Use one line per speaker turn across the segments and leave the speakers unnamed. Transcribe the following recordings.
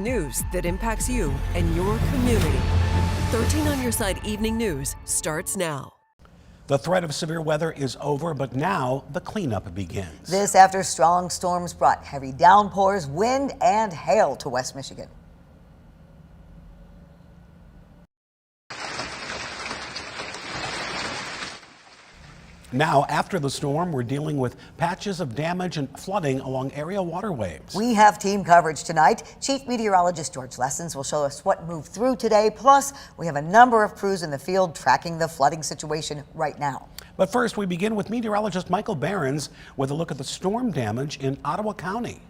News that impacts you and your community. 13 on Your Side Evening News starts now.
The threat of severe weather is over, but now the cleanup begins.
This after strong storms brought heavy downpours, wind, and hail to West Michigan.
Now, after the storm, we're dealing with patches of damage and flooding along area waterways.
We have team coverage tonight. Chief Meteorologist George Lessons will show us what moved through today. Plus, we have a number of crews in the field tracking the flooding situation right now.
But first, we begin with meteorologist Michael Behrens with a look at the storm damage in Ottawa County.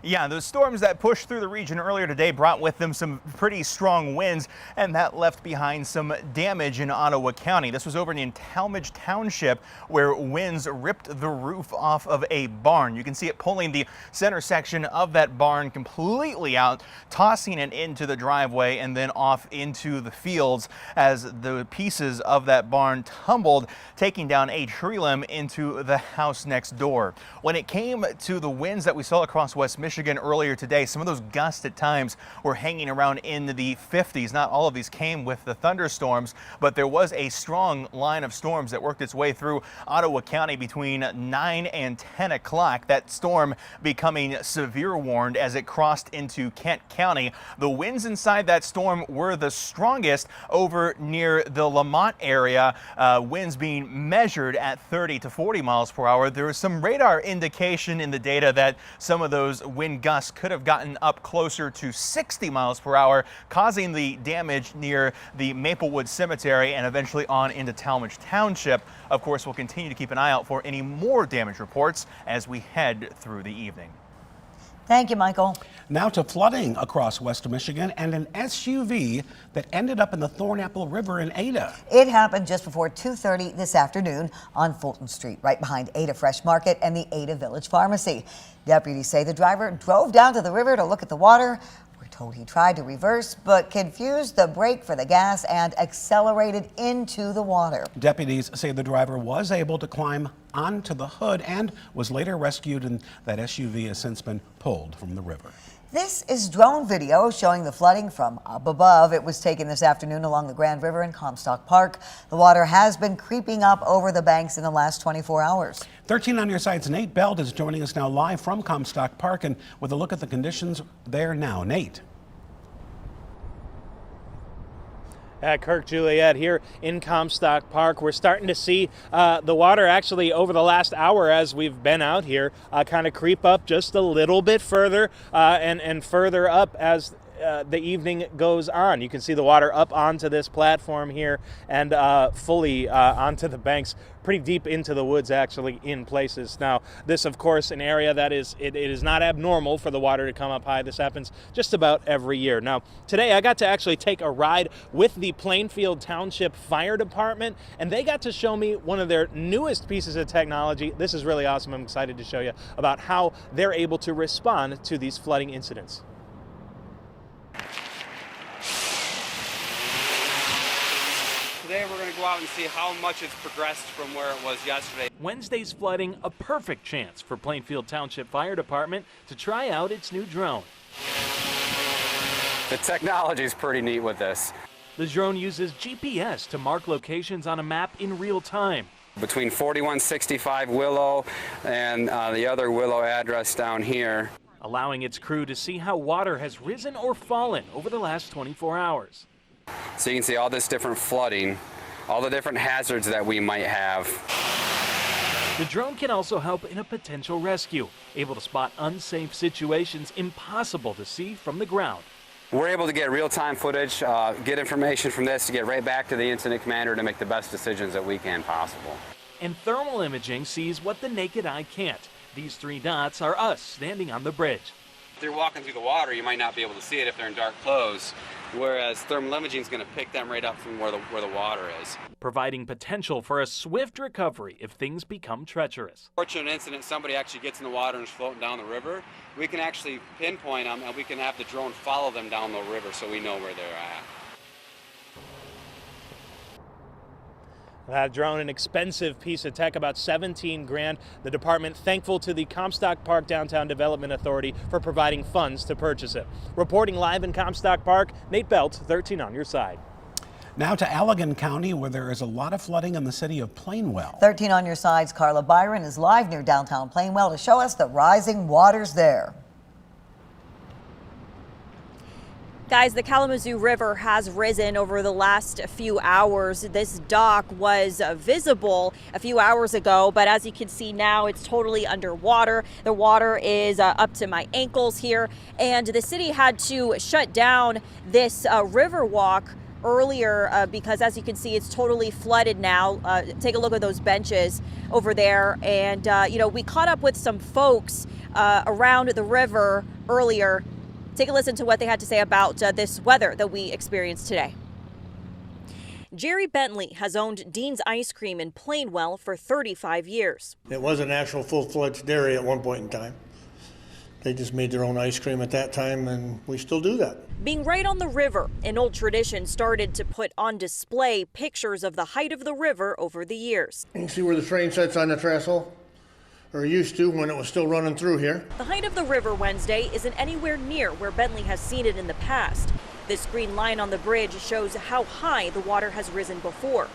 Yeah, those storms that pushed through the region earlier today brought with them some pretty strong winds, and that left behind some damage in Ottawa County. This was over in Talmadge Township, where winds ripped the roof off of a barn. You can see it pulling the center section of that barn completely out, tossing it into the driveway and then off into the fields as the pieces of that barn tumbled, taking down a tree limb into the house next door. When it came to the winds that we saw across West Michigan earlier today, some of those gusts at times were hanging around in the 50s. Not all of these came with the thunderstorms, but there was a strong line of storms that worked its way through Ottawa County between 9 and 10 o'clock. That storm becoming severe warned as it crossed into Kent County. The winds inside that storm were the strongest over near the Lamont area, winds being measured at 30 to 40 miles per hour. There was some radar indication in the data that some of those wind gusts could have gotten up closer to 60 miles per hour, causing the damage near the Maplewood Cemetery and eventually on into Talmadge Township. Of course, we'll continue to keep an eye out for any more damage reports as we head through the evening.
Thank you, Michael.
Now to flooding across West Michigan and an SUV that ended up in the Thornapple River in Ada.
It happened just before 2:30 this afternoon on Fulton Street, right behind Ada Fresh Market and the Ada Village Pharmacy. Deputies say the driver drove down to the river to look at the water. We're told he tried to reverse, but confused the brake for the gas and accelerated into the water.
Deputies say the driver was able to climb onto the hood and was later rescued, and that SUV has since been pulled from the river.
This is drone video showing the flooding from up above. It was taken this afternoon along the Grand River in Comstock Park. The water has been creeping up over the banks in the last 24 hours.
13 on Your Side's Nate Belt is joining us now live from Comstock Park and with a look at the conditions there now. Nate.
At Kirk Juliet here in Comstock Park, we're starting to see the water actually over the last hour as we've been out here kind of creep up just a little bit further and further up as the evening goes on. You can see the water up onto this platform here and fully onto the banks, pretty deep into the woods actually in places. Now this of course an area that it is not abnormal for the water to come up high. This happens just about every year. Now today I got to actually take a ride with the Plainfield Township Fire Department, and they got to show me one of their newest pieces of technology. This is really awesome. I'm excited to show you about how they're able to respond to these flooding incidents.
Today we're going to go out and see how much it's progressed from where it was yesterday.
Wednesday's flooding, a perfect chance for Plainfield Township Fire Department to try out its new drone.
The technology is pretty neat with this.
The drone uses GPS to mark locations on a map in real time.
Between 4165 Willow and the other Willow address down here,
allowing its crew to see how water has risen or fallen over the last 24 hours.
so you can see all this different flooding, all the different hazards that we might have.
The drone can also help in a potential rescue, able to spot unsafe situations impossible to see from the ground.
We're able to get real-time footage, get information from this to get right back to the incident commander to make the best decisions that we can possible.
And thermal imaging sees what the naked eye can't. These three dots are us standing on the bridge.
If they're walking through the water, you might not be able to see it if they're in dark clothes, whereas thermal imaging is going to pick them right up from where the water is.
Providing potential for a swift recovery if things become treacherous.
Fortunate incident, somebody actually gets in the water and is floating down the river, we can actually pinpoint them and we can have the drone follow them down the river so we know where they're at.
That drone, an expensive piece of tech, about 17 grand. The department thankful to the Comstock Park Downtown Development Authority for providing funds to purchase it. Reporting live in Comstock Park, Nate Belt, 13 on your side.
Now to Allegan County, where there is a lot of flooding in the city of Plainwell.
13 on your side's Carla Byron is live near downtown Plainwell to show us the rising waters there.
Guys, the Kalamazoo River has risen over the last few hours. This dock was visible a few hours ago, but as you can see now, it's totally underwater. The water is up to my ankles here, and the city had to shut down this river walk earlier because, as you can see, it's totally flooded now. Take a look at those benches over there, and we caught up with some folks around the river earlier. Take a listen to what they had to say about this weather that we experienced today. Jerry Bentley has owned Dean's Ice Cream in Plainwell for 35 years.
It was an actual full-fledged dairy at one point in time. They just made their own ice cream at that time, and we still do that.
Being right on the river, an old tradition started to put on display pictures of the height of the river over the years.
You can see where the train sets on the trestle, or used to when it was still running through here.
The height of the river Wednesday isn't anywhere near where Bentley has seen it in the past. This green line on the bridge shows how high the water has risen before.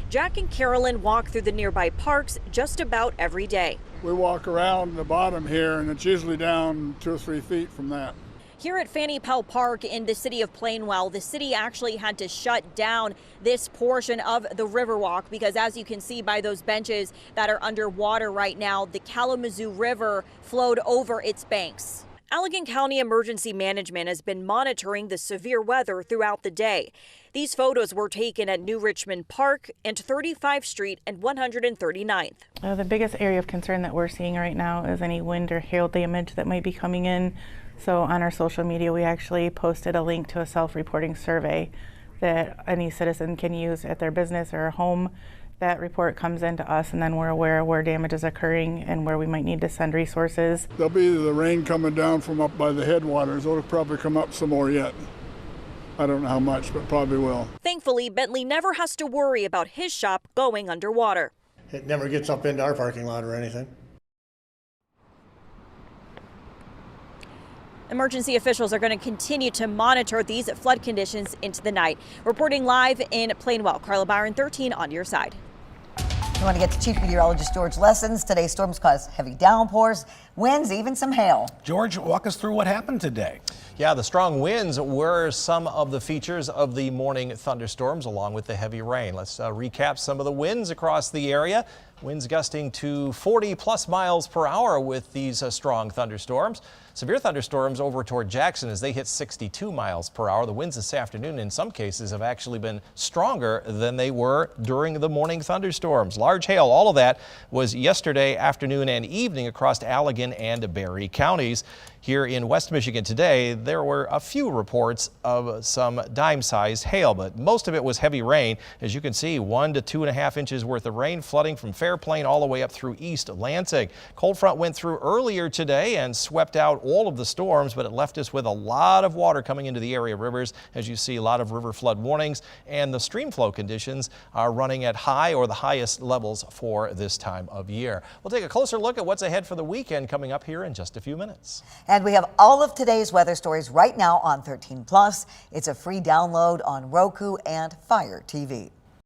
Jack and Carolyn walk through the nearby parks just about every day.
We walk around the bottom here, and it's usually down 2 or 3 feet from that.
Here at Fannie Pell Park in the city of Plainwell, the city actually had to shut down this portion of the Riverwalk because, as you can see by those benches that are underwater right now, the Kalamazoo River flowed over its banks. Allegan County Emergency Management has been monitoring the severe weather throughout the day. These photos were taken at New Richmond Park and 35th Street and 139th.
The biggest area of concern that we're seeing right now is any wind or hail damage that might be coming in. So on our social media, we actually posted a link to a self-reporting survey that any citizen can use at their business or home. That report comes into us, and then we're aware where damage is occurring and where we might need to send resources.
There'll be the rain coming down from up by the headwaters. It'll probably come up some more yet. I don't know how much, but probably will.
Thankfully, Bentley never has to worry about his shop going underwater.
It never gets up into our parking lot or anything.
Emergency officials are going to continue to monitor these flood conditions into the night. Reporting live in Plainwell, Carla Byron, 13 on your side.
We want to get to Chief Meteorologist George Lessons. Today's storms caused heavy downpours, winds, even some hail.
George, walk us through what happened today.
Yeah, the strong winds were some of the features of the morning thunderstorms, along with the heavy rain. Let's recap some of the winds across the area. Winds gusting to 40+ miles per hour with these strong thunderstorms. Severe thunderstorms over toward Jackson as they hit 62 miles per hour. The winds this afternoon in some cases have actually been stronger than they were during the morning thunderstorms. Large hail, all of that was yesterday afternoon and evening across Allegan and Barry counties. Here in West Michigan today, there were a few reports of some dime-sized hail, but most of it was heavy rain. As you can see, 1 to 2.5 inches worth of rain flooding from Fairplain all the way up through East Lansing. Cold front went through earlier today and swept out all of the storms, but it left us with a lot of water coming into the area rivers. As you see, a lot of river flood warnings, and the stream flow conditions are running at high or the highest levels for this time of year. We'll take a closer look at what's ahead for the weekend coming up here in just a few minutes.
And we have all of today's weather stories right now on 13 Plus. It's a free download on Roku and Fire TV.